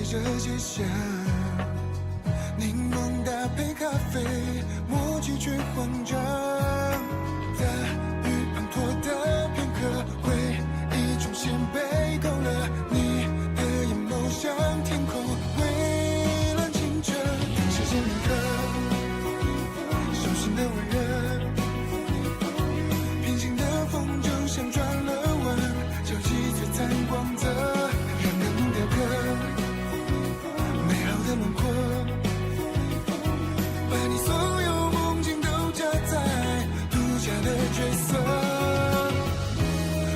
着街巷，柠檬搭配咖啡，默契却慌张。大雨滂沱的片刻，回忆重现被勾勒，你的眼眸像天空，蔚蓝清澈。时间铭刻，手心的温热，平行的风筝像转了弯，交集璀璨光泽，让人雕刻美好的轮廓，把你所有梦境都加在独家的角色。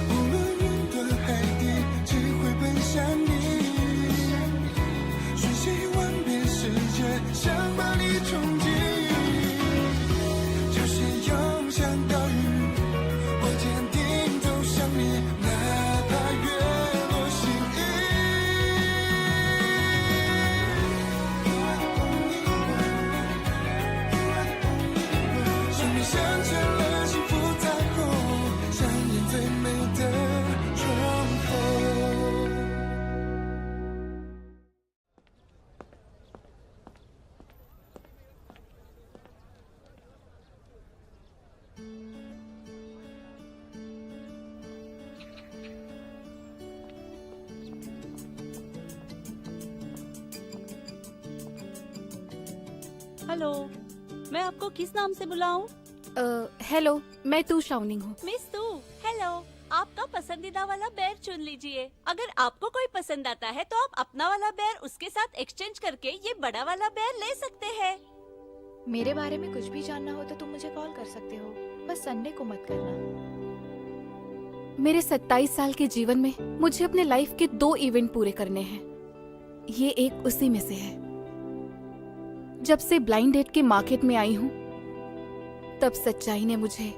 无论云端海底，只会奔向你，瞬息万变世界，想把你冲击，就是涌向岛屿，我坚定走向你，哪怕月落心意。生命镶嵌了幸福彩虹，上演最美的窗口。हेलो, मैं आपको किस नाम से बुलाऊं? हेलो, मैं तू शाउनिंग हूँ। मिस तू, हेलो। आपका पसंदीदा वाला बेर चुन लीजिए। अगर आपको कोई पसंद आता है तो आप अपना वाला बेर उसके साथ एक्सचेंज करके ये बड़ा वाला बेर ले सकते हैं। मेरे बारे में कुछ भी जानना हो तो तुम मुझे कॉल कर सकते हो, बस संडे को मत करना। मेरे 27 साल के जीवन में मुझे अपने लाइफ के 2 इवेंट पूरे करने हैं। ये एक उसी में से है। जब से ब्लाइंड डेट के मार्केट में आई हूँ, तब सच्चाई ने मुझे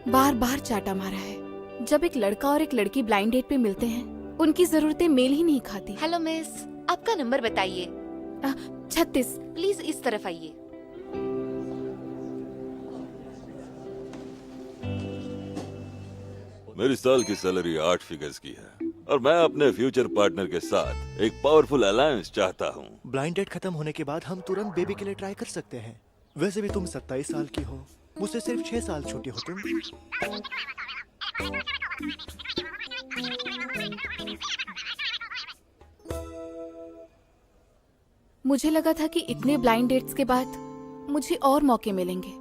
बार बार चाटा मारा है। जब एक लड़का और एक लड़की ब्लाइंड डेट पे मिलते हैं, उनकी जरूरतें मेल ही नहीं खाती। हेलो मिस, आपका नंबर बताइए। 36। प्लीज इस तरफ आइए। मेरी साल की सैलरी 8 फिगर्स की है और मैं अपने फ्यूचर पार्टनर के साथ एक पावरफुल अलायंस चाहता हूँ। ब्लाइंड डेट खत्म होने के बाद हम तुरंत बेबी के लिए ट्राई कर सकते हैं। वैसे भी तुम 27 साल की हो, मुझसे सिर्फ 6 साल छोटी हो तुम। मुझे लगा था कि इतने ब्लाइंड डेट्स के बाद मुझे और मौके मिलेंगे।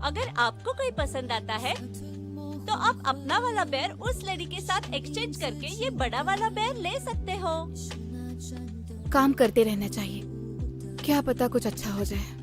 अगर आपको कोई पसंद आता है तो आप अपना वाला बेर उस लड़ी के साथ एक्सचेंज करके ये बड़ा वाला बेर ले सकते हो। काम करते रहना चाहिए, क्या पता कुछ अच्छा हो जाए।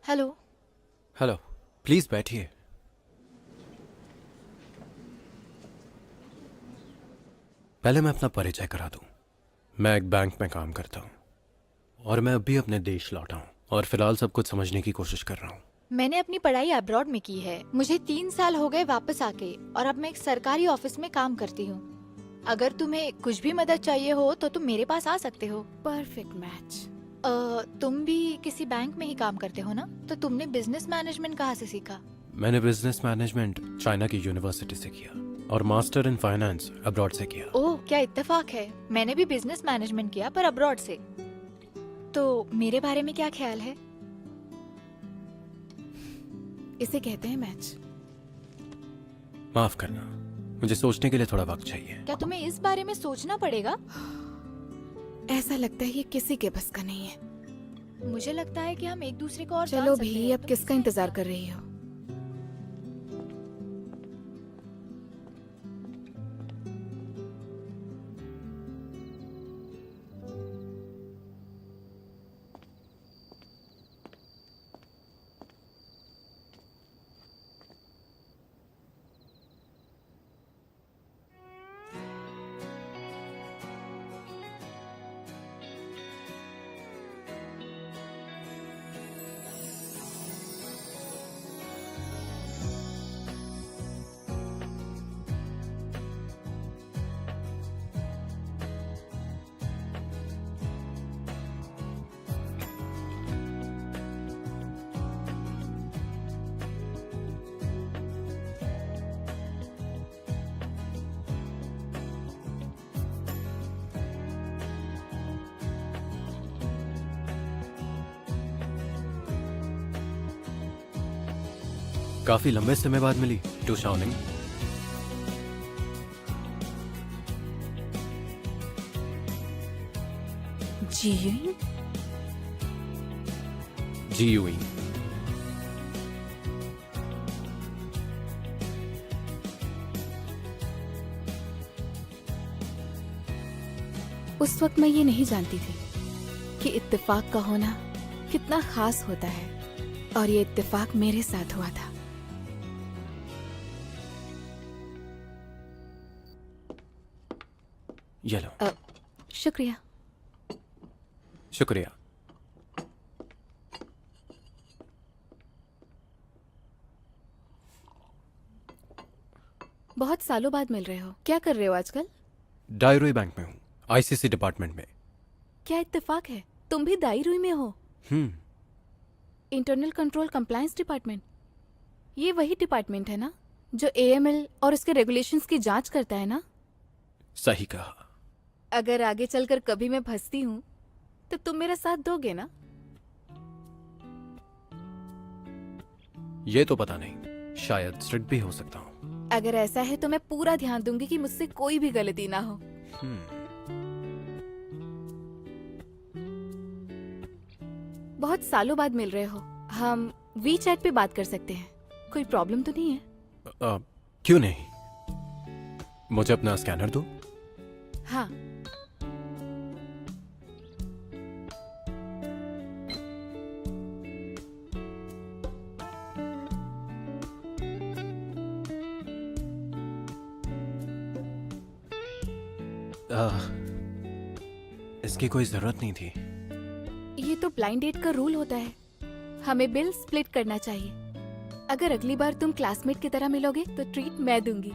हेलो। हेलो, प्लीज बैठिए। पहले मैं अपना परिचय करा दूं। मैं एक बैंक में काम करता हूं और मैं अभी अपने देश लौटा हूं और फिलहाल सब कुछ समझने की कोशिश कर रहा हूं। मैंने अपनी पढ़ाई अब्रॉड में की है। मुझे 3 साल हो गए वापस आके और अब मैं एक सरकारी ऑफिस में काम करती हूँ। अगर तुम्हें कुछ भी मदद चाहिए हो तो तुम मेरे पास आ सकते हो। Perfect match. तुम भी किसी बैंक में ही काम करते हो ना? तो तुमने बिजनेस मैनेजमेंट कहाँ से सीखा? मैंने बिजनेस मैनेजमेंट चाइना की यूनिवर्सिटी से किया और मास्टर इन फाइनेंस अब्रॉड से किया। ओह, क्या इत्तेफाक है। मैंने भी बिजनेस मैनेजमेंट किया पर अब्रॉड से। तो मेरे बारे में क्या ख्याल है? इसे कहते हैं मैच। माफ करना, मुझे सोचने के लिए थोड़ा वक्त चाहिए। क्या तुम्हें इस बारे में सोचना पड़ेगा? ऐसा लगता है ये किसी के बस का नहीं है। मुझे लगता है कि हम एक दूसरे को और चलो भी, अब किसका इंतजार कर रही हो? काफी लंबे समय बाद मिली टू शाओनिंग। जी जी यूइंग। उस वक्त मैं ये नहीं जानती थी कि इत्तेफाक का होना कितना खास होता है, और ये इत्तेफाक मेरे साथ हुआ था। ये लो। शुक्रिया। शुक्रिया। बहुत सालों बाद मिल रहे हो। क्या कर रहे हो आजकल? डायरोई बैंक में हूँ, आईसीसी डिपार्टमेंट में। क्या इत्तेफाक है, तुम भी दाई में हो? Internal control compliance department. ये वही डिपार्टमेंट है ना जो एएमएल और उसके रेगुलेशंस की जांच करता है ना? सही कहा। अगर आगे चलकर कभी मैं फंसती हूँ तो तुम मेरा साथ दोगे ना? ये तो पता नहीं, शायद स्ट्रिक्ट भी हो सकता हूँ। अगर ऐसा है तो मैं पूरा ध्यान दूंगी कि मुझसे कोई भी गलती ना हो। बहुत सालों बाद मिल रहे हो, हम वीचैट पे बात कर सकते हैं। कोई प्रॉब्लम तो नहीं है? क्यों नहीं, मुझे अपना स्कैनर दो। हाँ। इसकी कोई जरूरत नहीं थी। ये तो ब्लाइंड डेट का रूल होता है, हमें बिल स्प्लिट करना चाहिए। अगर अगली बार तुम क्लासमेट की तरह मिलोगे तो ट्रीट मैं दूंगी।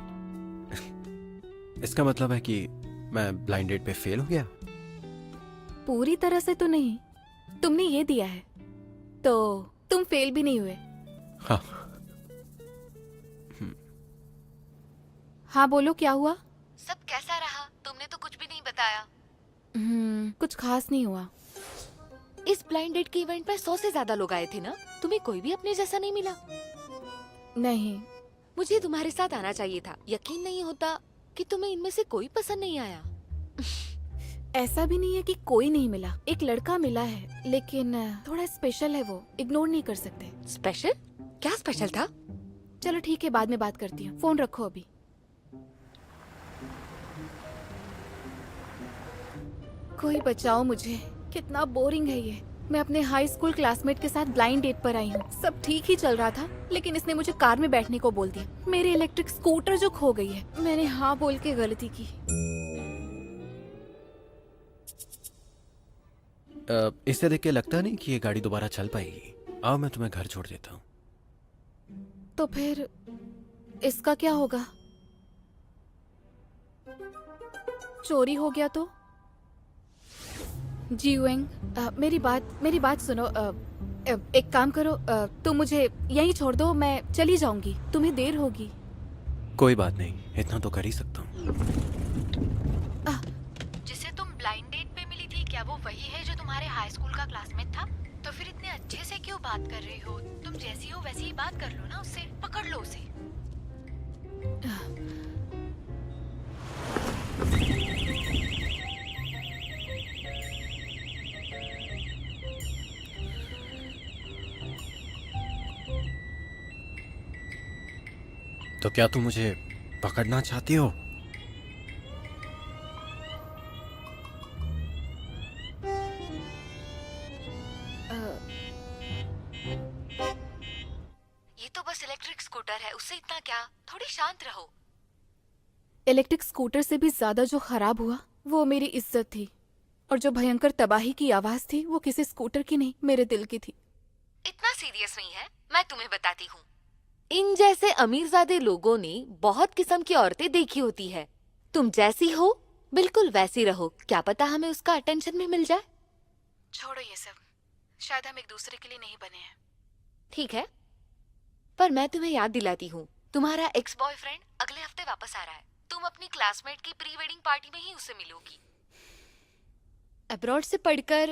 इसका मतलब है कि मैं ब्लाइंड डेट पे फेल हो गया? पूरी तरह से तो नहीं, तुमने ये दिया है तो तुम फेल भी नहीं हुए। हाँ। हाँ बोलो, क्या हुआ? सब कैसा रहा? तुमने तो कुछ भी नहीं बताया। कुछ खास नहीं हुआ। इस ब्लाइंड डेट के इवेंट में 100 से ज्यादा लोग आए थे ना? तुम्हें कोई भी अपने जैसा नहीं मिला? नहीं। मुझे तुम्हारे साथ आना चाहिए था। यकीन नहीं होता कि तुम्हें इनमें से कोई पसंद नहीं आया। ऐसा भी नहीं है कि कोई नहीं मिला, एक लड़का मिला है, लेकिन थोड़ा स्पेशल है, वो इग्नोर नहीं कर सकते। स्पेशल? क्या स्पेशल था? चलो ठीक है, बाद में बात करती हूँ, फोन रखो अभी। कोई बचाओ मुझे, कितना बोरिंग है ये। मैं अपने हाई स्कूल क्लासमेट के साथ ब्लाइंड डेट पर आई हूँ। सब ठीक ही चल रहा था, लेकिन इसने मुझे कार में बैठने को बोल दिया। मेरी इलेक्ट्रिक स्कूटर जो खो गई है, मैंने हाँ बोल के गलती की। इससे देख के लगता नहीं कि ये गाड़ी दोबारा चल पाएगी। आओ मैं तुम्हें घर छोड़ देता हूँ। तो फिर इसका क्या होगा? चोरी हो गया तो? जी वेंग, मेरी बात सुनो। एक काम करो, तुम मुझे यहीं छोड़ दो, मैं चली जाऊंगी, तुम्हें देर होगी। कोई बात नहीं, इतना तो कर ही सकता हूँ। जिसे तुम ब्लाइंड डेट पे मिली थी, क्या वो वही है जो तुम्हारे हाई स्कूल का क्लासमेट था? तो फिर इतने अच्छे से क्यों बात कर रही हो? तुम जैसी हो वैसी ही बात कर लो ना उससे, पकड़ लो उसे। तो क्या तुम मुझे पकड़ना चाहती हो? ये तो बस इलेक्ट्रिक स्कूटर है, उससे इतना क्या? थोड़ी शांत रहो। इलेक्ट्रिक स्कूटर से भी ज्यादा जो खराब हुआ वो मेरी इज्जत थी, और जो भयंकर तबाही की आवाज थी वो किसी स्कूटर की नहीं, मेरे दिल की थी। इतना सीरियस नहीं है, मैं तुम्हें बताती हूँ। इन जैसे अमीरजादे लोगों ने बहुत किस्म की औरतें देखी होती है। तुम जैसी हो बिल्कुल वैसी रहो, क्या पता हमें उसका अटेंशन भी मिल जाए। छोड़ो ये सब, शायद हम एक दूसरे के लिए नहीं बने हैं। ठीक है, पर मैं तुम्हें याद दिलाती हूँ, तुम्हारा एक्स बॉयफ्रेंड अगले हफ्ते वापस आ रहा है। तुम अपनी क्लासमेट की प्री वेडिंग पार्टी में ही उससे मिलोगी। अब्रॉड से पढ़कर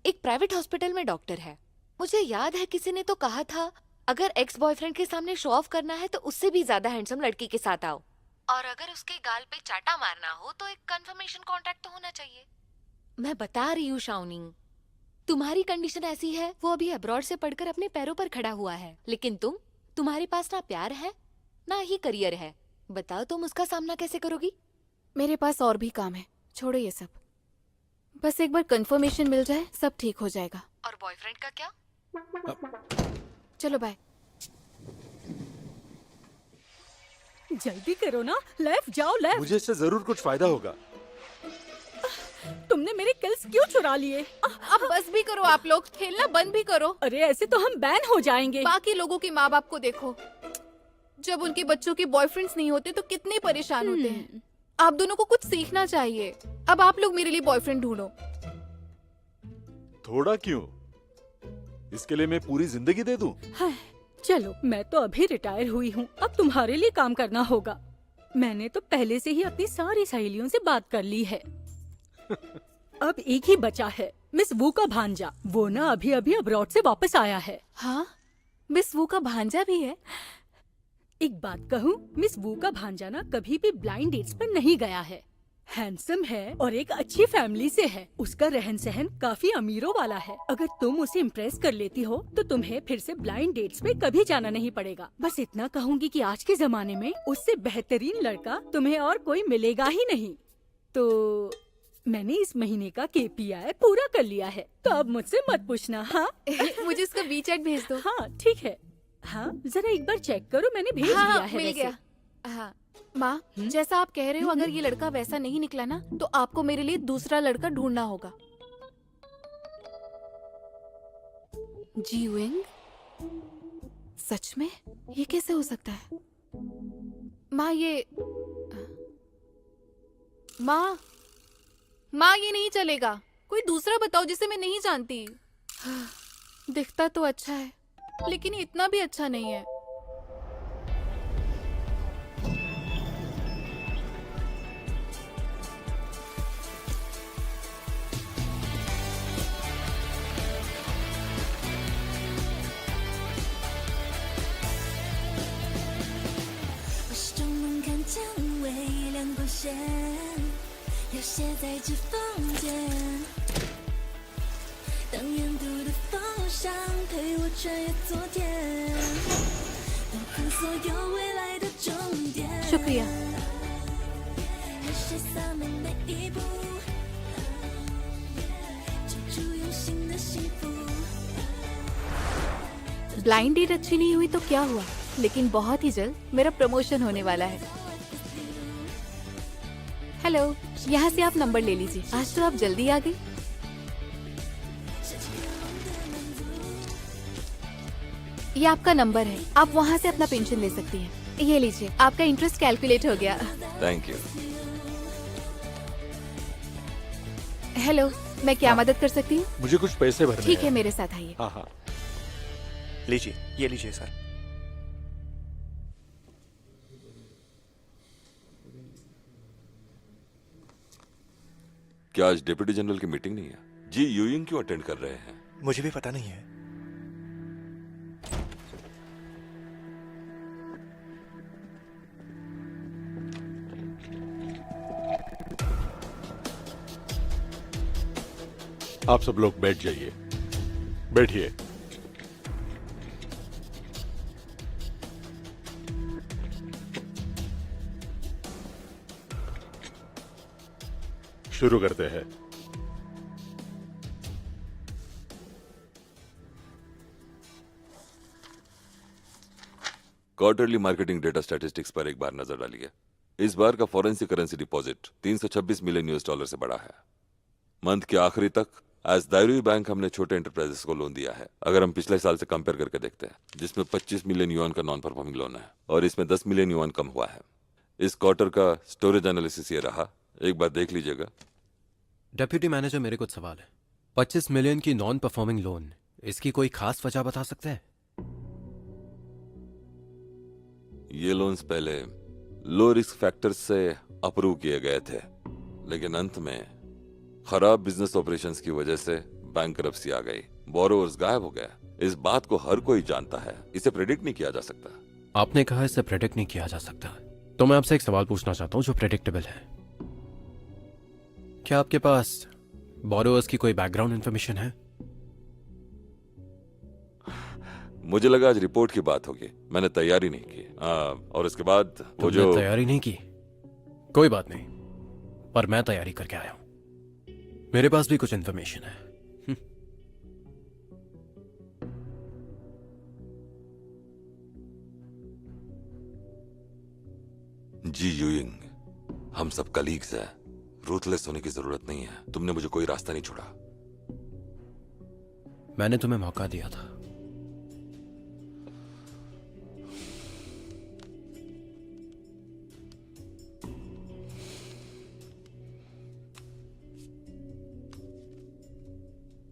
एक प्राइवेट हॉस्पिटल में डॉक्टर है। मुझे याद है किसी ने तो कहा था अगर एक्स बॉयफ्रेंड के सामने शो ऑफ करना है तो उससे भी ज्यादा हैंडसम लड़की के साथ आओ। और अगर उसके गाल पे चाटा मारना हो तो एक कंफर्मेशन कॉन्ट्रैक्ट तो होना चाहिए। मैं बता रही हूँ शाओनिंग, तुम्हारी कंडीशन ऐसी है, वो अभी अब्रॉड से पढ़कर अपने पैरों पर खड़ा हुआ है, लेकिन तुम्हारे पास ना प्यार है ना ही करियर है। बताओ तुम उसका सामना कैसे करोगी? मेरे पास और भी काम है, छोड़ो ये सब। बस एक बार कंफर्मेशन मिल जाए सब ठीक हो जाएगा। और बॉयफ्रेंड का क्या? चलो बाय। जल्दी करो ना, लेफ्ट जाओ लेफ्ट। मुझे इससे जरूर कुछ फायदा होगा। तुमने मेरे किल्स क्यों चुरा लिए? अब बस भी करो, आप लोग खेलना बंद भी करो। अरे ऐसे तो हम बैन हो जाएंगे। बाकी लोगों के माँ बाप को देखो, जब उनके बच्चों के बॉयफ्रेंड्स नहीं होते तो कितने परेशान होते हैं। आप दोनों को कुछ सीखना चाहिए। अब आप लोग मेरे लिए बॉयफ्रेंड ढूंढो। थोड़ा क्यों, इसके लिए मैं पूरी जिंदगी दे दूं? हाँ, चलो मैं तो अभी रिटायर हुई हूँ, अब तुम्हारे लिए काम करना होगा। मैंने तो पहले से ही अपनी सारी सहेलियों से बात कर ली है। अब एक ही बचा है, मिस वू का भांजा। वो ना अभी अभी अब्रॉड से वापस आया है। हाँ, मिस वू का भांजा भी है? एक बात कहूँ, मिस वू का भांजा ना कभी भी ब्लाइंड डेट्स पर नहीं गया है। हैंडसम है और एक अच्छी फैमिली से है। उसका रहन सहन काफी अमीरों वाला है। अगर तुम उसे इम्प्रेस कर लेती हो तो तुम्हें फिर से ब्लाइंड डेट्स पे कभी जाना नहीं पड़ेगा। बस इतना कहूँगी कि आज के जमाने में उससे बेहतरीन लड़का तुम्हें और कोई मिलेगा ही नहीं। तो मैंने इस महीने का KPI पूरा कर लिया है, तो अब मुझसे मत पूछना। हाँ मुझे इसका WeChat भेज दो। हाँ ठीक है। हाँ जरा एक बार चेक करो, मैंने भेज हाँ, दिया है। मिल वैसे। गया। हाँ माँ, जैसा आप कह रहे हो, अगर ये लड़का वैसा नहीं निकला ना तो आपको मेरे लिए दूसरा लड़का ढूंढना होगा। जी विंग, सच में ये कैसे हो सकता है? माँ माँ ये नहीं चलेगा। कोई दूसरा बताओ जिसे मैं नहीं जानती। दिखता तो अच्छा है लेकिन इतना भी अच्छा नहीं है। शुक्रिया। ब्लाइंड डेट अच्छी नहीं हुई तो क्या हुआ, लेकिन बहुत ही जल्द मेरा प्रमोशन होने वाला है। हेलो, यहाँ से आप नंबर ले लीजिए। आज तो आप जल्दी आ गई। ये आपका नंबर है, आप वहाँ से अपना पेंशन ले सकती हैं। ये लीजिए, आपका इंटरेस्ट कैलकुलेट हो गया। Thank you. हेलो, मैं क्या मदद कर सकती हूँ? मुझे कुछ पैसे भरने ठीक हैं। है, मेरे साथ आइए। हाँ हाँ। लीजिए, ये लीजिए सर। क्या आज डिप्टी जनरल की मीटिंग नहीं है? जी यूइंग क्यों अटेंड कर रहे हैं? मुझे भी पता नहीं है। आप सब लोग बैठ जाइए, बैठिए। शुरू करते हैं। क्वार्टरली मार्केटिंग डेटा स्टैटिस्टिक्स पर एक बार नजर डालिए। इस बार का forensic currency deposit 326 million US dollar से बढ़ा है। मंथ के आखिरी तक एज दायरुई बैंक हमने छोटे एंटरप्राइजेस को लोन दिया है। अगर हम पिछले साल से कंपेयर करके देखते हैं, जिसमें 25 मिलियन युआन का नॉन परफॉर्मिंग लोन है और इसमें 10 मिलियन युआन कम हुआ है। इस क्वार्टर का स्टोरेज एनालिसिस ये रहा, एक बार देख लीजिएगा। डेप्यूटी मैनेजर, मेरे कुछ सवाल है। 25 मिलियन की नॉन परफॉर्मिंग लोन, इसकी कोई खास वजह बता सकते हैं? ये लोन्स पहले लो रिस्क फैक्टर्स से अप्रूव किए गए थे, लेकिन अंत में खराब बिजनेस ऑपरेशंस की वजह से बैंकरप्सी आ गई, बोरोवर्स गायब हो गए। इस बात को हर कोई जानता है, इसे प्रेडिक्ट नहीं किया जा सकता। आपने कहा इसे प्रेडिक्ट नहीं किया जा सकता, तो मैं आपसे एक सवाल पूछना चाहता हूं जो प्रेडिक्टेबल है। क्या आपके पास बोरोवर्स की कोई बैकग्राउंड इंफॉर्मेशन है? मुझे लगा आज रिपोर्ट की बात होगी, मैंने तैयारी नहीं की। और इसके बाद वो तुमने जो तैयारी नहीं की, कोई बात नहीं, पर मैं तैयारी करके आया हूं। मेरे पास भी कुछ इंफॉर्मेशन है। जी यूइंग, हम सब कलीग्स हैं, रूथलेस होने की जरूरत नहीं है। तुमने मुझे कोई रास्ता नहीं छोड़ा। मैंने तुम्हें मौका दिया था।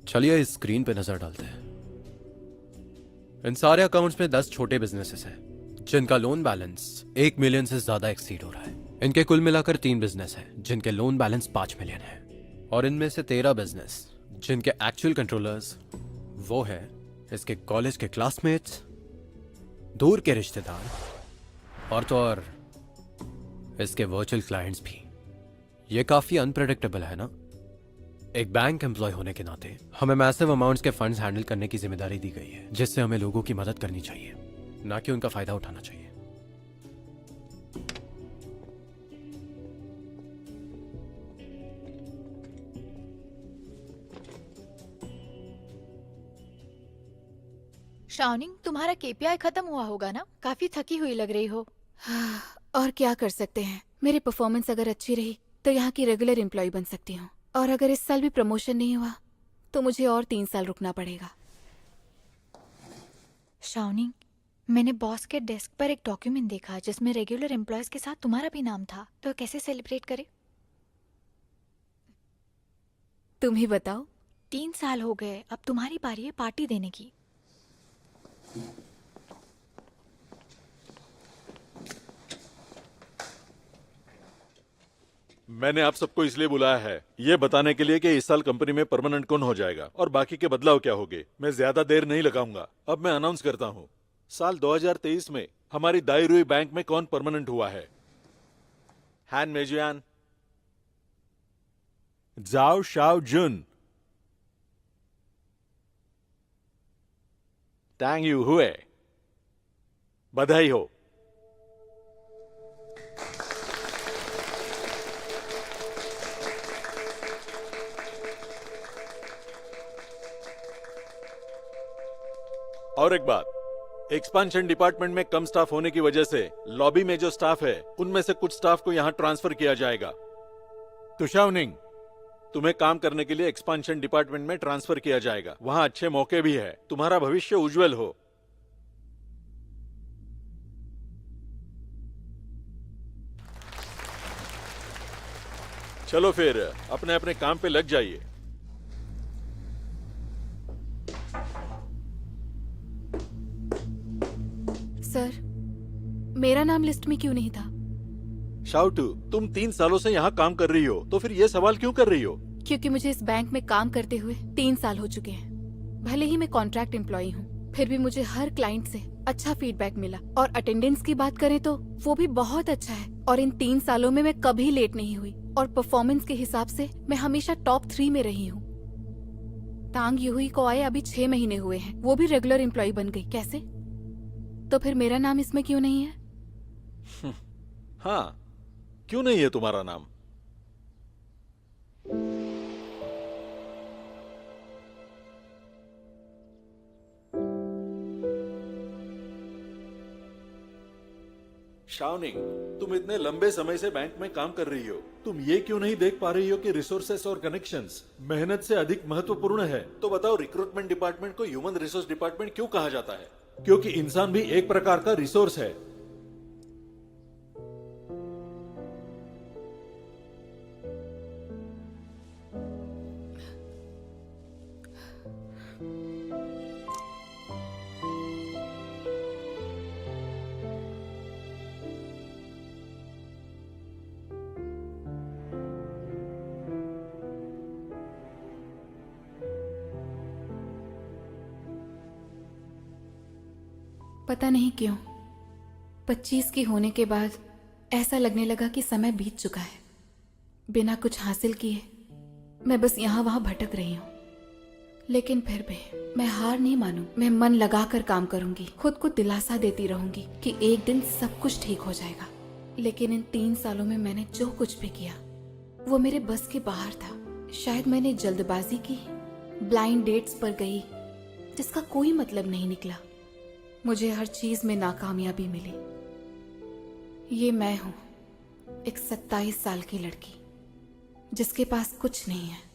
चलिए इस स्क्रीन पे नजर डालते हैं। इन सारे अकाउंट्स में 10 छोटे बिजनेसेस हैं जिनका लोन बैलेंस 1 मिलियन से ज्यादा एक्सीड हो रहा है। इनके कुल मिलाकर 3 बिजनेस हैं जिनके लोन बैलेंस 5 मिलियन है, और इनमें से 13 बिजनेस जिनके एक्चुअल कंट्रोलर्स वो है इसके कॉलेज के क्लासमेट्स, दूर के रिश्तेदार, और तो और इसके वर्चुअल क्लाइंट्स भी। ये काफी अनप्रेडिक्टेबल है ना? एक बैंक एम्प्लॉय होने के नाते हमें मैसिव अमाउंट्स के फंड्स हैंडल करने की जिम्मेदारी दी गई है, जिससे हमें लोगों की मदद करनी चाहिए, ना कि उनका फायदा उठाना चाहिए। शाओनिंग, तुम्हारा केपीआई खत्म हुआ होगा ना? काफी थकी हुई लग रही हो। और क्या कर सकते हैं, मेरी परफॉर्मेंस अगर अच्छी रही तो यहाँ की रेगुलर एम्प्लॉय बन सकती हूँ, और अगर इस साल भी प्रमोशन नहीं हुआ तो मुझे और 3 साल रुकना पड़ेगा। शाओनिंग, मैंने बॉस के डेस्क पर एक डॉक्यूमेंट देखा जिसमें रेगुलर एम्प्लॉयज के साथ तुम्हारा भी नाम था, तो कैसे सेलिब्रेट करे? तुम ही बताओ। 3 साल हो गए, अब तुम्हारी बारी है पार्टी देने की। मैंने आप सबको इसलिए बुलाया है, ये बताने के लिए कि इस साल कंपनी में परमानेंट कौन हो जाएगा और बाकी के बदलाव क्या होंगे। मैं ज्यादा देर नहीं लगाऊंगा। अब मैं अनाउंस करता हूँ, साल 2023 में हमारी दायरुई बैंक में कौन परमानेंट हुआ है। हैन मेजुयान, जाओ शाओ जुन, टैंग यू हुए, बधाई हो। और एक बात, एक्सपांशन डिपार्टमेंट में कम स्टाफ होने की वजह से लॉबी में जो स्टाफ है उनमें से कुछ स्टाफ को यहां ट्रांसफर किया जाएगा। तो शाओनिंग, तुम्हें काम करने के लिए एक्सपांशन डिपार्टमेंट में ट्रांसफर किया जाएगा। वहां अच्छे मौके भी है, तुम्हारा भविष्य उज्जवल हो। चलो फिर अपने अपने काम पे लग जाइए। सर, मेरा नाम लिस्ट में क्यों नहीं था? शाउटू, तुम 3 सालों से यहाँ काम कर रही हो, तो फिर ये सवाल क्यों कर रही हो? क्योंकि मुझे इस बैंक में काम करते हुए 3 साल हो चुके हैं। भले ही मैं कॉन्ट्रैक्ट एम्प्लॉई हूँ, फिर भी मुझे हर क्लाइंट से अच्छा फीडबैक मिला, और अटेंडेंस की बात करें तो वो भी बहुत अच्छा है। और इन 3 सालों में मैं कभी लेट नहीं हुई, और परफॉर्मेंस के हिसाब से मैं हमेशा टॉप 3 में रही हूँ। तांग यूही को आए अभी 6 महीने हुए हैं, वो भी रेगुलर एम्प्लॉय बन गई। कैसे? तो फिर मेरा नाम इसमें क्यों नहीं है? हाँ, क्यों नहीं है तुम्हारा नाम? शाओनिंग, तुम इतने लंबे समय से बैंक में काम कर रही हो, तुम ये क्यों नहीं देख पा रही हो कि रिसोर्सेस और कनेक्शंस मेहनत से अधिक महत्वपूर्ण है? तो बताओ, रिक्रूटमेंट डिपार्टमेंट को ह्यूमन रिसोर्स डिपार्टमेंट क्यों कहा जाता है? क्योंकि इंसान भी एक प्रकार का रिसोर्स है। पता नहीं क्यों 25 की होने के बाद ऐसा लगने लगा कि समय बीत चुका है। बिना कुछ हासिल किए मैं बस यहाँ वहाँ भटक रही हूँ। लेकिन फिर भी मैं हार नहीं मानू। मैं मन लगाकर काम करूंगी, खुद को दिलासा देती रहूंगी कि एक दिन सब कुछ ठीक हो जाएगा। लेकिन इन 3 सालों में मैंने जो कुछ भी किया वो मेरे बस के बाहर था। शायद मैंने जल्दबाजी की, ब्लाइंड डेट्स पर गई जिसका कोई मतलब नहीं निकला। मुझे हर चीज में नाकामयाबी मिली। ये मैं हूं, एक 27 साल की लड़की जिसके पास कुछ नहीं है।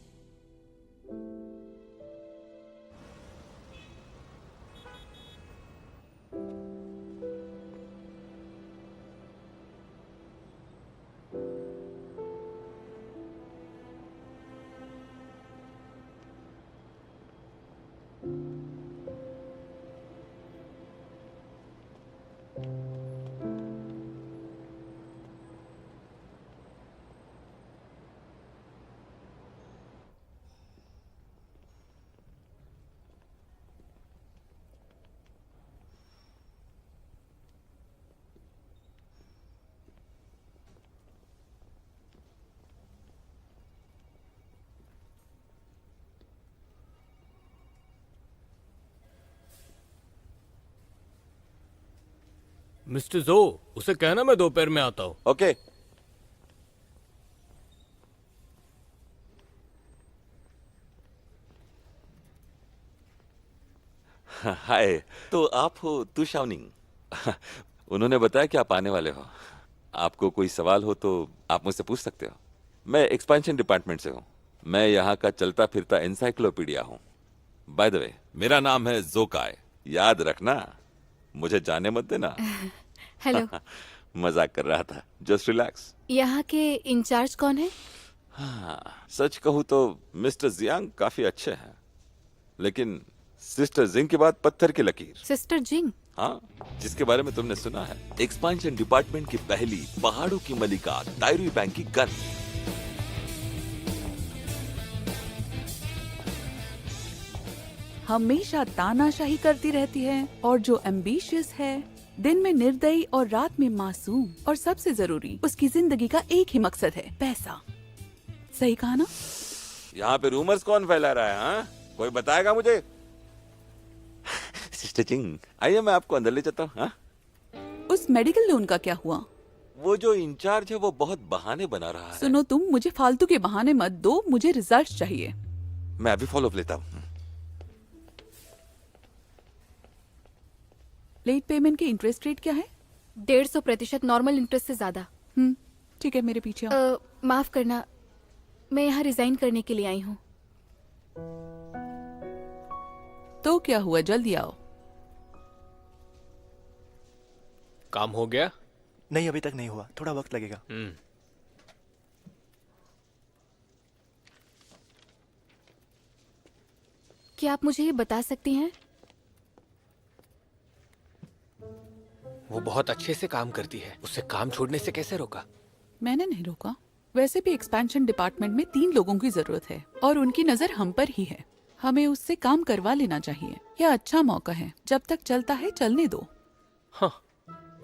मिस्टर जो, उसे कहना मैं दोपहर में आता हूँ। ओके। हाय, तो आप हो तू शाओनिंग। उन्होंने बताया कि आप आने वाले हो। आपको कोई सवाल हो तो आप मुझसे पूछ सकते हो। मैं एक्सपेंशन डिपार्टमेंट से हूँ। मैं यहाँ का चलता फिरता एनसाइक्लोपीडिया हूँ। बाय द वे, मेरा नाम है जोकाय। याद रखना, मुझे जाने मत देना। हेलो। मजाक कर रहा था। Just relax. यहाँ के इंचार्ज कौन है? हाँ, सच कहूँ तो मिस्टर जियांग काफी अच्छे हैं, लेकिन सिस्टर जिंग के बाद पत्थर की लकीर। सिस्टर जिंग? हाँ, जिसके बारे में तुमने सुना है। एक्सपेंशन डिपार्टमेंट की पहली पहाड़ों की मलिका दायरुई बैंक की गन। हमेशा तानाशाही करती रहती है और जो एम्बिशियस है, दिन में निर्दयी और रात में मासूम, और सबसे जरूरी उसकी जिंदगी का एक ही मकसद है, पैसा। सही कहा ना? यहाँ पे रूमर्स कौन फैला रहा है? हाँ, कोई बताएगा मुझे? सिस्टर जिंग, आइए मैं आपको अंदर ले जाता हूँ। हाँ? उस मेडिकल लोन का क्या हुआ? वो जो इंचार्ज है वो बहुत बहाने बना रहा है। सुनो, तुम मुझे फालतू के बहाने मत दो, मुझे रिजल्ट चाहिए। मैं अभी फॉलो अप लेता हूँ। लेट पेमेंट की इंटरेस्ट रेट क्या है? 150% नॉर्मल इंटरेस्ट से ज्यादा। ठीक है, मेरे पीछे आओ। माफ करना, मैं यहाँ रिजाइन करने के लिए आई हूँ। तो क्या हुआ, जल्दी आओ। काम हो गया? नहीं, अभी तक नहीं हुआ, थोड़ा वक्त लगेगा। क्या आप मुझे ये बता सकती हैं? वो बहुत अच्छे से काम करती है, उसे काम छोड़ने से कैसे रोका? मैंने नहीं रोका। वैसे भी एक्सपेंशन डिपार्टमेंट में 3 लोगों की जरूरत है और उनकी नजर हम पर ही है। हमें उससे काम करवा लेना चाहिए। यह अच्छा मौका है, जब तक चलता है चलने दो। हाँ,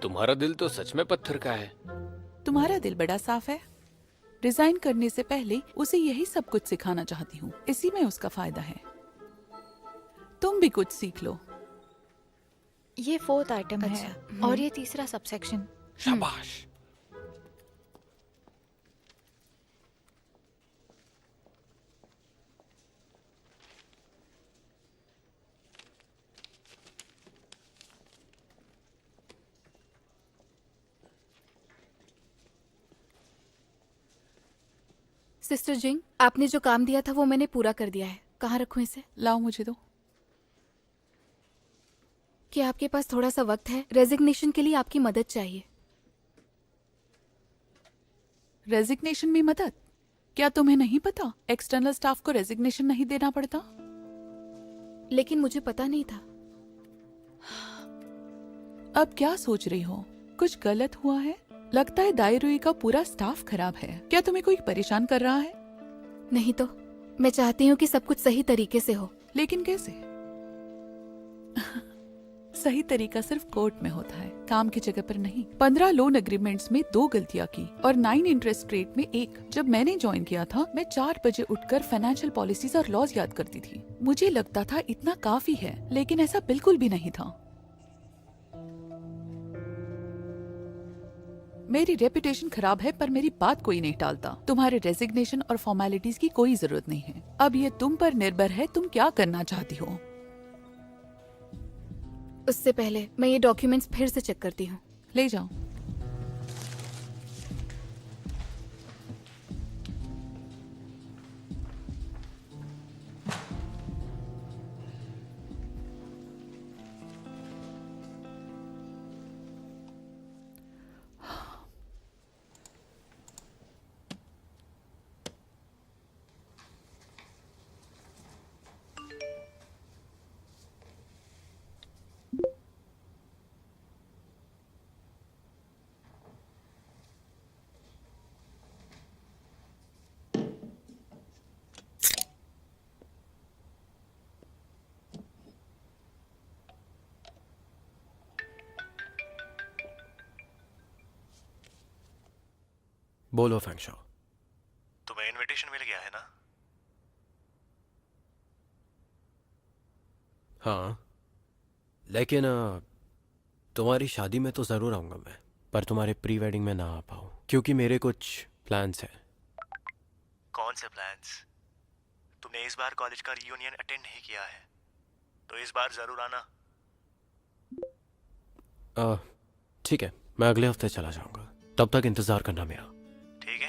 तुम्हारा दिल तो सच में पत्थर का है। तुम्हारा दिल बड़ा साफ है। रिजाइन करने से पहले उसे यही सब कुछ सिखाना चाहती हूँ, इसी में उसका फायदा है। तुम भी कुछ सीख लो। ये 4th आइटम है और ये 3रा सबसेक्शन। शाबाश। सिस्टर जिंग, आपने जो काम दिया था वो मैंने पूरा कर दिया है। कहाँ रखूं इसे? लाओ, मुझे दो। क्या आपके पास थोड़ा सा वक्त है? रेजिग्नेशन के लिए आपकी मदद चाहिए। रेजिग्नेशन में मदद? क्या तुम्हें नहीं पता एक्सटर्नल स्टाफ को रेजिग्नेशन नहीं देना पड़ता? लेकिन मुझे पता नहीं था। अब क्या सोच रही हो? कुछ गलत हुआ है? लगता है दायरुई का पूरा स्टाफ खराब है। क्या तुम्हें कोई परेशान कर रहा है? नहीं तो मैं चाहती हूँ कि सब कुछ सही तरीके से हो। लेकिन कैसे? सही तरीका सिर्फ कोर्ट में होता है, काम की जगह पर नहीं। 15 लोन एग्रीमेंट्स में 2 गलतियां की और 9 इंटरेस्ट रेट में 1। जब मैंने ज्वाइन किया था, मैं 4 बजे उठकर फाइनेंशियल पॉलिसीज और लॉज याद करती थी। मुझे लगता था इतना काफी है, लेकिन ऐसा बिल्कुल भी नहीं था। मेरी रेपुटेशन खराब है, पर मेरी बात कोई नहीं टालता। तुम्हारे रेजिग्नेशन और फॉर्मेलिटीज की कोई जरूरत नहीं है। अब ये तुम पर निर्भर है, तुम क्या करना चाहती हो। उससे पहले मैं ये डॉक्यूमेंट्स फिर से चेक करती हूँ। ले जाओ। बोलो फैंगशो। तुम्हें इनविटेशन मिल गया है ना? हाँ, लेकिन तुम्हारी शादी में तो जरूर आऊंगा मैं, पर तुम्हारे प्री वेडिंग में ना आ पाऊँ क्योंकि मेरे कुछ प्लान्स हैं। कौन से प्लान्स? तुमने इस बार कॉलेज का रियूनियन अटेंड नहीं किया है, तो इस बार जरूर आना। ठीक है, मैं अगले हफ्ते चला जाऊंगा, तब तक इंतजार करना मेरा। ठीक है।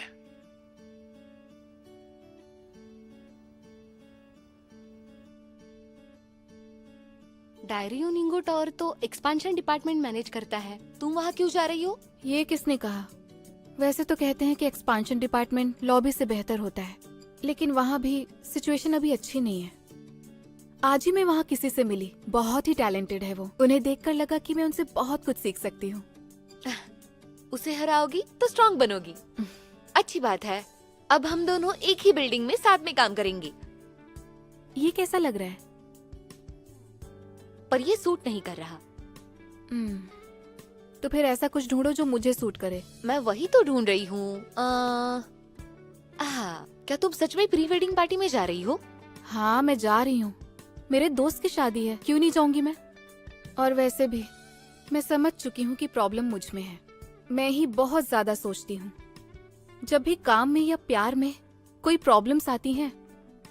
डायरी यूनिंगो टावर तो एक्सपांशन डिपार्टमेंट मैनेज करता है, तुम वहाँ क्यों जा रही हो? ये किसने कहा? वैसे तो कहते हैं कि एक्सपांशन डिपार्टमेंट लॉबी से बेहतर होता है, लेकिन वहाँ भी सिचुएशन अभी अच्छी नहीं है। आज ही मैं वहाँ किसी से मिली, बहुत ही टैलेंटेड है वो। उन्हें देखकर लगा कि मैं उनसे बहुत कुछ सीख सकती हूँ। उसे हराओगी तो स्ट्रांग बनोगी। अच्छी बात है, अब हम दोनों एक ही बिल्डिंग में साथ में काम करेंगे। ये कैसा लग रहा है? पर ये सूट नहीं कर रहा। तो फिर ऐसा कुछ ढूंढो जो मुझे सूट करे। मैं वही तो ढूंढ रही हूँ। क्या तुम सच में प्री वेडिंग पार्टी में जा रही हो? हाँ, मैं जा रही हूँ। मेरे दोस्त की शादी है, क्यों नहीं जाऊंगी मैं? और वैसे भी मैं समझ चुकी हूँ कि प्रॉब्लम मुझ में है। मैं ही बहुत ज्यादा सोचती हूँ। जब भी काम में या प्यार में कोई प्रॉब्लम्स आती हैं,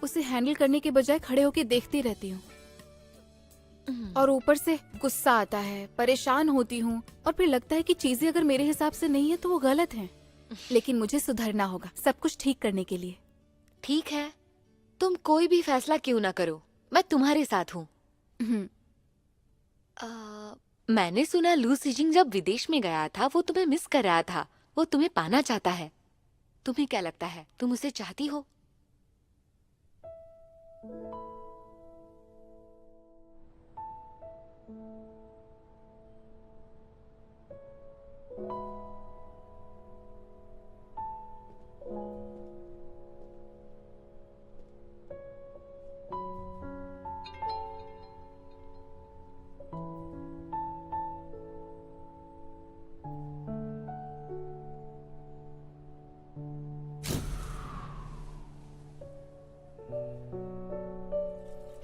उसे हैंडल करने के बजाय खड़े होकर देखती रहती हूँ। और ऊपर से गुस्सा आता है, परेशान होती हूँ, और फिर लगता है कि चीजें अगर मेरे हिसाब से नहीं है तो वो गलत हैं। लेकिन मुझे सुधरना होगा सब कुछ ठीक करने के लिए। ठीक है, तुम कोई भी फैसला क्यों ना करो, मैं तुम्हारे साथ हूँ। मैंने सुना लू सिजिंग जब विदेश में गया था, वो तुम्हें मिस कर रहा था। वो तुम्हें पाना चाहता है। तुम्हें क्या लगता है, तुम उसे चाहती हो?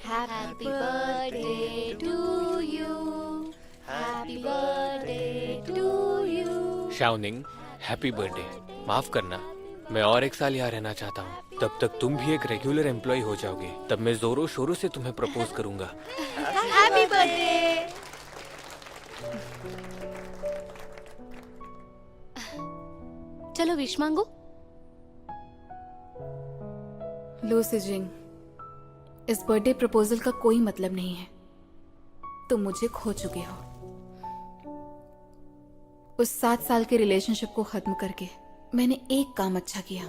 Happy birthday to you. Happy birthday to you. शाओनिंग, हैप्पी बर्थडे। माफ करना, मैं और एक साल यहाँ रहना चाहता हूँ। तब तक तुम भी एक रेगुलर एम्प्लॉय हो जाओगे। तब मैं जोरों शोरों से तुम्हें प्रपोज करूंगा। Happy birthday. चलो विश मांगो। लो सिजिंग, इस बर्थडे प्रपोजल का कोई मतलब नहीं है। तुम मुझे खो चुके हो। उस 7 साल के रिलेशनशिप को खत्म करके मैंने एक काम अच्छा किया।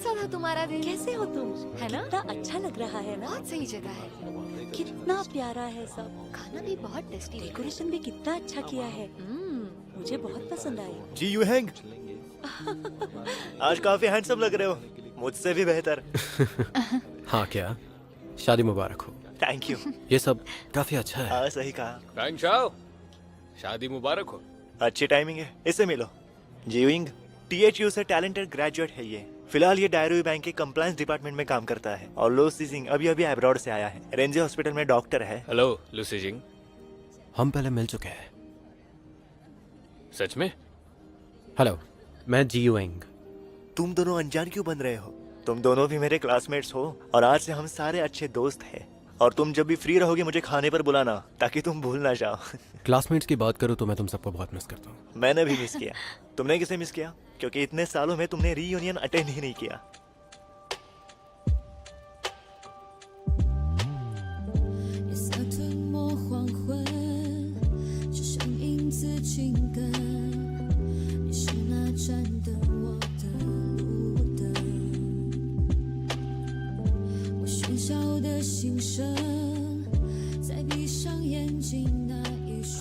कैसा था तुम्हारा दिन? कैसे हो तुम? है ना? कितना अच्छा लग रहा है ना? बहुत सही जगह है। कितना प्यारा है सब। खाना भी बहुत टेस्टी है। डेकोरेशन भी कितना अच्छा किया है। मुझे बहुत पसंद आई। जी यू हैंग, आज काफी हैंडसम लग रहे हो, मुझसे भी बेहतर। हाँ क्या? शादी मुबारक हो। Thank you. ये सब काफी अच्छा है। हाँ सही कहा। बैंक शाओ, शादी मुबारक हो। अच्छी टाइमिंग है, इससे मिलो। जीविंग THU से टैलेंटेड ग्रेजुएट है ये। फिलहाल ये डायरी बैंक के कंप्लायंस डिपार्टमेंट में काम करता है। और लूसी सिंह अभी अभी अब्रॉड से आया है, रेंजी हॉस्पिटल में डॉक्टर है। हेलो लूसी जिंग। हम पहले मिल चुके हैं। सच में? हेलो, मैं जी यूएंग। तुम दोनों अनजान क्यों बन रहे हो? तुम दोनों भी मेरे क्लासमेट्स हो और आज से हम सारे अच्छे दोस्त हैं। और तुम जब भी फ्री रहोगे मुझे खाने पर बुलाना, ताकि तुम भूल ना जाओ। क्लासमेट्स की बात करूँ तो मैं तुम सबको बहुत मिस करता हूँ। मैंने भी मिस किया। तुमने किसे मिस किया? क्योंकि इतने सालों में तुमने रीयूनियन अटेंड ही नहीं किया।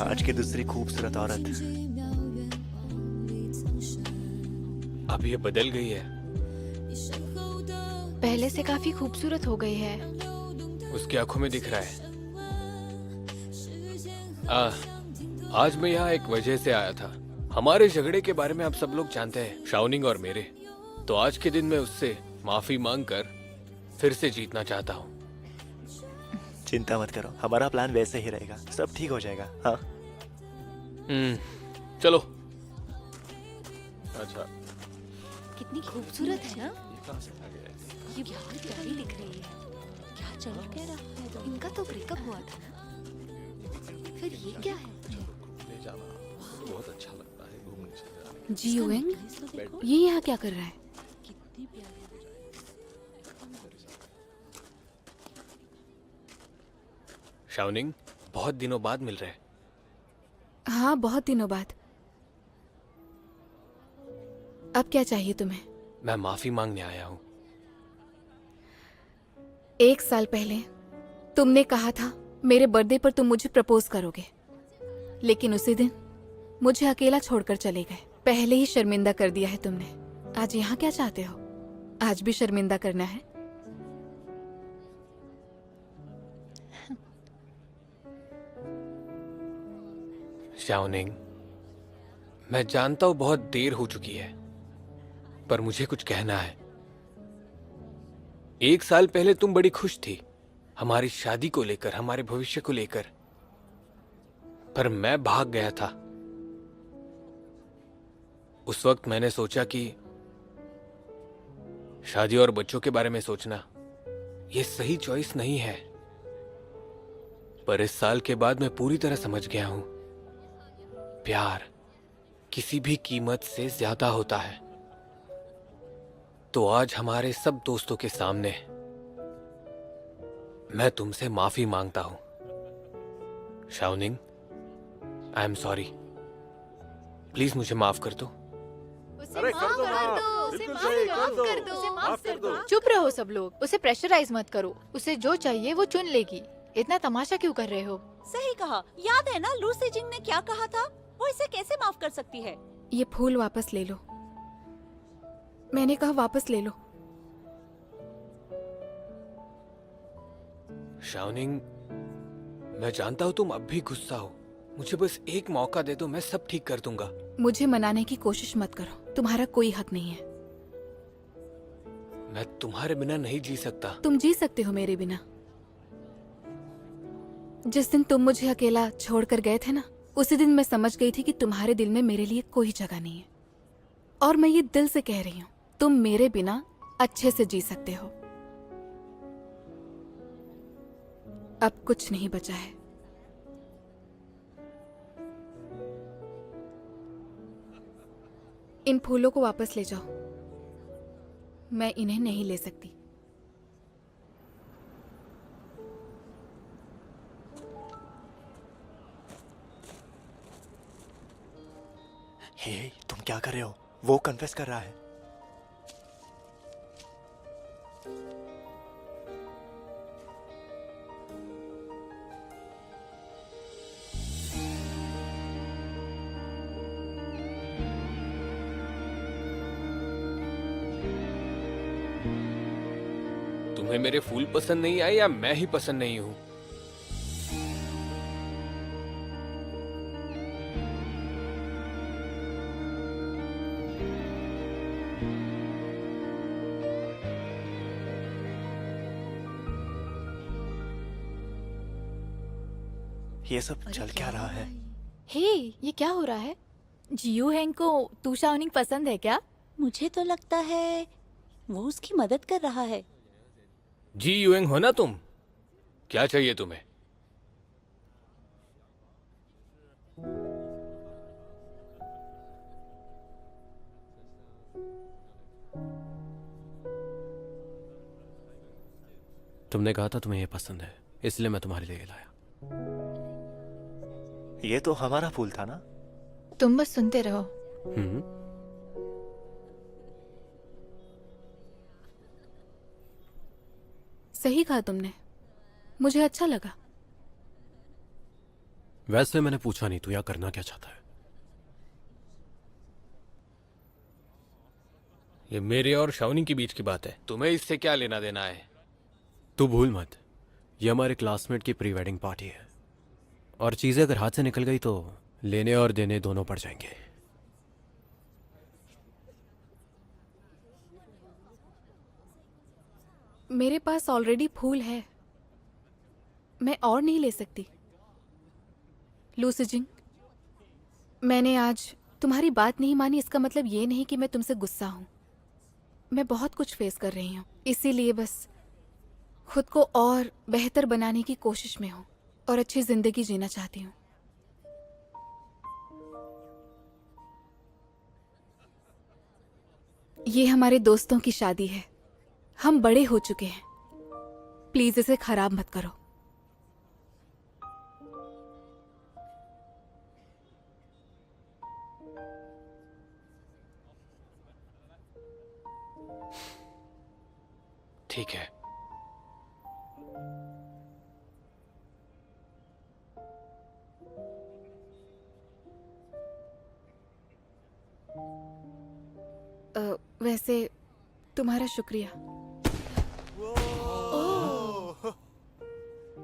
आज की दूसरी खूबसूरत औरत अब ये बदल गई है। पहले से काफी खूबसूरत हो गई है। उसकी आंखों में दिख रहा है। आज मैं यहाँ एक वजह से आया था। हमारे झगड़े के बारे में आप सब लोग जानते हैं, शाओनिंग और मेरे। तो आज के दिन मैं उससे माफी मांगकर फिर से जीतना चाहता हूँ। चिंता मत करो, हमारा प्लान वैसे ही रहेगा, सब ठीक हो जाएगा। हाँ चलो। अच्छा, कितनी खूबसूरत है ना? ये बहुत प्यारी दिख रही है। क्या चल क्या रहा है? इनका तो ब्रेकअप हुआ था ना? फिर ये क्या है? बहुत अच्छा लगता है घूमने से। जी यूएंग, ये यहाँ क्या कर रहा है? कितनी प्यारी। शाओनिंग, बहुत दिनों बाद मिल रहे हैं। हाँ, बहुत दिनों बाद। अब क्या चाहिए तुम्हें? मैं माफी मांगने आया हूँ। 1 साल पहले तुमने कहा था मेरे बर्थडे पर तुम मुझे प्रपोज करोगे, लेकिन उसी दिन मुझे अकेला छोड़कर चले गए। पहले ही शर्मिंदा कर दिया है तुमने। आज यहाँ क्या चाहते हो? आज भी शर्मिंदा करना है? शाओनिंग, मैं जानता हूँ बहुत देर हो चुकी है, पर मुझे कुछ कहना है। 1 साल पहले तुम बड़ी खुश थी हमारी शादी को लेकर, हमारे भविष्य को लेकर, पर मैं भाग गया था। उस वक्त मैंने सोचा कि शादी और बच्चों के बारे में सोचना ये सही चॉइस नहीं है। पर इस साल के बाद मैं पूरी तरह समझ गया हूं, प्यार किसी भी कीमत से ज्यादा होता है। तो आज हमारे सब दोस्तों के सामने मैं तुमसे माफी मांगता हूं। शाओनिंग, आई एम सॉरी। प्लीज मुझे माफ कर दो। अरे कर दो माफ, बिल्कुल सही, कर दो। चुप रहो सब लोग, उसे प्रेशराइज मत करो। उसे जो चाहिए वो चुन लेगी। इतना तमाशा क्यों कर रहे हो? सही कहा। याद है ना लूसी जिंग ने क्या कहा था? वो इसे कैसे माफ कर सकती है? ये फूल वापस ले लो। मैंने कहा वापस ले लो। शाओनिंग, मैं जानता हूं तुम अब भी गुस्सा हो। मुझे बस एक मौका दे दो, मैं सब ठीक कर दूंगा। मुझे मनाने की कोशिश मत करो, तुम्हारा कोई हक नहीं है। मैं तुम्हारे बिना नहीं जी सकता। तुम जी सकते हो मेरे बिना। जिस दिन तुम मुझे अकेला छोड़कर गए थे ना, उसी दिन मैं समझ गई थी कि तुम्हारे दिल में मेरे लिए कोई जगह नहीं है। और मैं ये दिल से कह रही हूँ, तुम मेरे बिना अच्छे से जी सकते हो। अब कुछ नहीं बचा है। इन फूलों को वापस ले जाओ। मैं इन्हें नहीं ले सकती। हे, तुम क्या कर रहे हो? वो कन्फेस कर रहा है। तुम्हें मेरे फूल पसंद नहीं आए या मैं ही पसंद नहीं हूं? ये सब चल क्या रहा है? हे, ये क्या हो रहा है? जियो हैंग को तू शाओनिंग पसंद है क्या? मुझे तो लगता है वो उसकी मदद कर रहा है। जी यूएंग हो ना तुम? क्या चाहिए तुम्हें? तुमने कहा था तुम्हें ये पसंद है, इसलिए मैं तुम्हारे लिए लाया। ये तो हमारा फूल था ना? तुम बस सुनते रहो। सही कहा तुमने, मुझे अच्छा लगा। वैसे मैंने पूछा नहीं तू यहाँ करना क्या चाहता है। ये मेरे और शाओनिंग के बीच की बात है, तुम्हें इससे क्या लेना देना है? तू भूल मत, ये हमारे क्लासमेट की प्री वेडिंग पार्टी है और चीजें अगर हाथ से निकल गई तो लेने और देने दोनों पड़ जाएंगे। मेरे पास ऑलरेडी फूल है, मैं और नहीं ले सकती। लू सिजिंग, मैंने आज तुम्हारी बात नहीं मानी, इसका मतलब ये नहीं कि मैं तुमसे गुस्सा हूं। मैं बहुत कुछ फेस कर रही हूं, इसीलिए बस खुद को और बेहतर बनाने की कोशिश में हूं और अच्छी जिंदगी जीना चाहती हूं। ये हमारे दोस्तों की शादी है, हम बड़े हो चुके हैं, प्लीज इसे खराब मत करो। ठीक है। वैसे तुम्हारा शुक्रिया।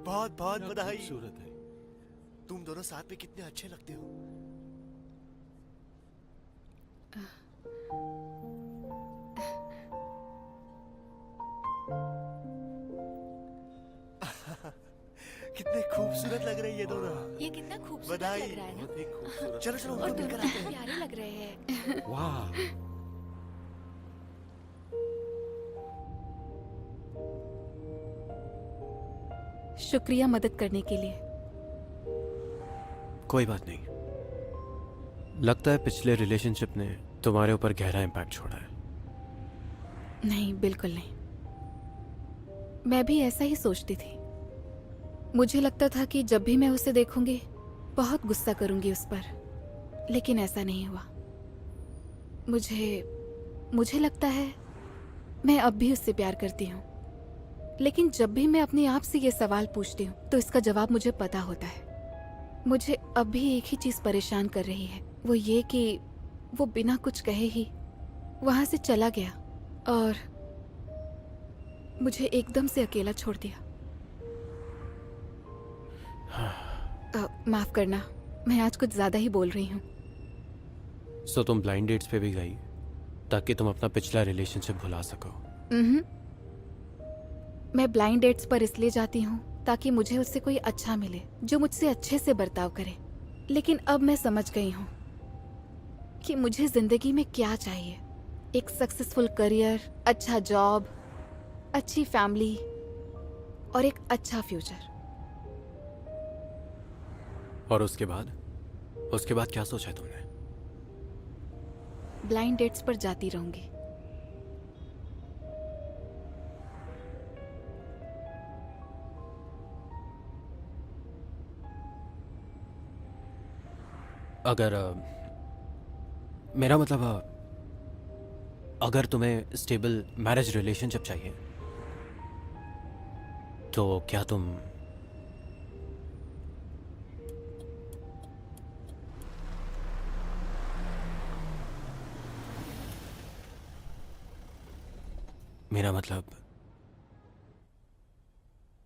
बहुत बहुत बधाई। खूबसूरत है। तुम दोनों साथ में कितने अच्छे लगते हो। कितने खूबसूरत लग रही है दोनों। ये कितना खूबसूरत बधाई। लग रहा है ना? चलो चलो और मिलकर दोनों आते हैं। प्यारे लग रहे हैं। वाह, शुक्रिया मदद करने के लिए। कोई बात नहीं। लगता है पिछले रिलेशनशिप ने तुम्हारे ऊपर गहरा इम्पैक्ट छोड़ा है। नहीं, बिल्कुल नहीं। मैं भी ऐसा ही सोचती थी। मुझे लगता था कि जब भी मैं उसे देखूंगी बहुत गुस्सा करूंगी उस पर, लेकिन ऐसा नहीं हुआ। मुझे लगता है मैं अब भी उससे प्यार करती हूँ, लेकिन जब भी मैं अपने आप से ये सवाल पूछती हूँ तो इसका जवाब मुझे पता होता है। मुझे अब भी एक ही चीज परेशान कर रही है, वो ये कि वो बिना कुछ कहे ही वहां से चला गया और मुझे एकदम से अकेला छोड़ दिया। माफ करना, मैं आज कुछ ज्यादा ही बोल रही हूँ। सो तुम ब्लाइंड डेट्स पे भी गई ताकि तुम अपना पिछला रिलेशनशिप भुला सको? मैं ब्लाइंड डेट्स पर इसलिए जाती हूँ ताकि मुझे उससे कोई अच्छा मिले जो मुझसे अच्छे से बर्ताव करे। लेकिन अब मैं समझ गई हूँ कि मुझे जिंदगी में क्या चाहिए। एक सक्सेसफुल करियर, अच्छा जॉब, अच्छी फैमिली और एक अच्छा फ्यूचर। और उसके बाद क्या सोचा है तुमने? ब्लाइंड डेट्स पर जाती रहूंगी। अगर मेरा मतलब अगर तुम्हें स्टेबल मैरिज रिलेशनशिप चाहिए तो क्या तुम मेरा मतलब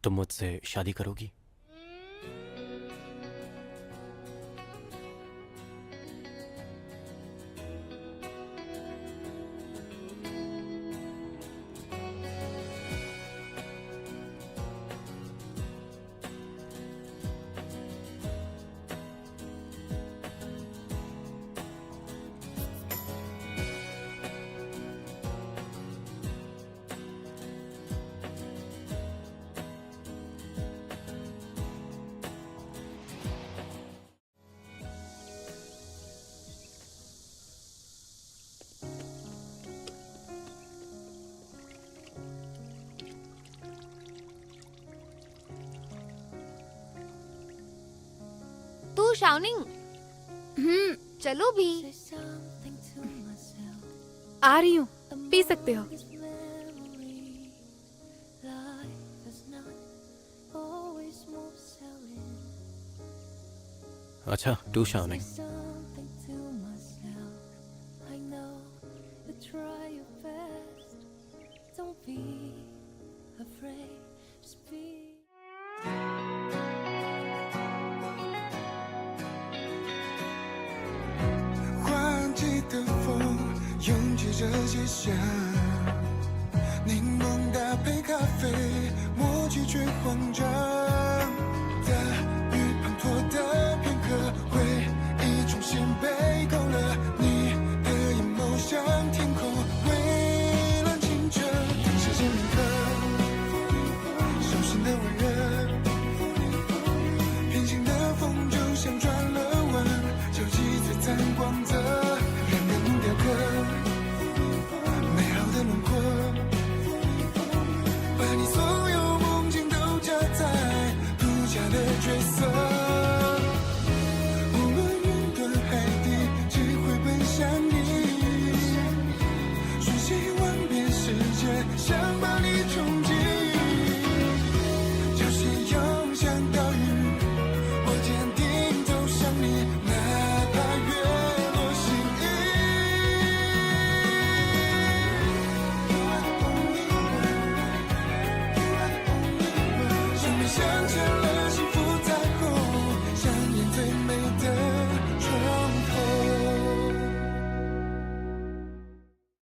तुम मुझसे शादी करोगी? तू शावनिंग, चलो भी। आ रही हूँ, पी सकते हो। अच्छा, टू शावनिंग।这街巷，柠檬搭配咖啡，默契却慌张。大雨滂沱的片刻，回忆重现被勾勒，你的眼眸像天空，蔚蓝清澈。当时间铭刻，手心的温热，平行的风就像转了弯，交集璀璨光泽。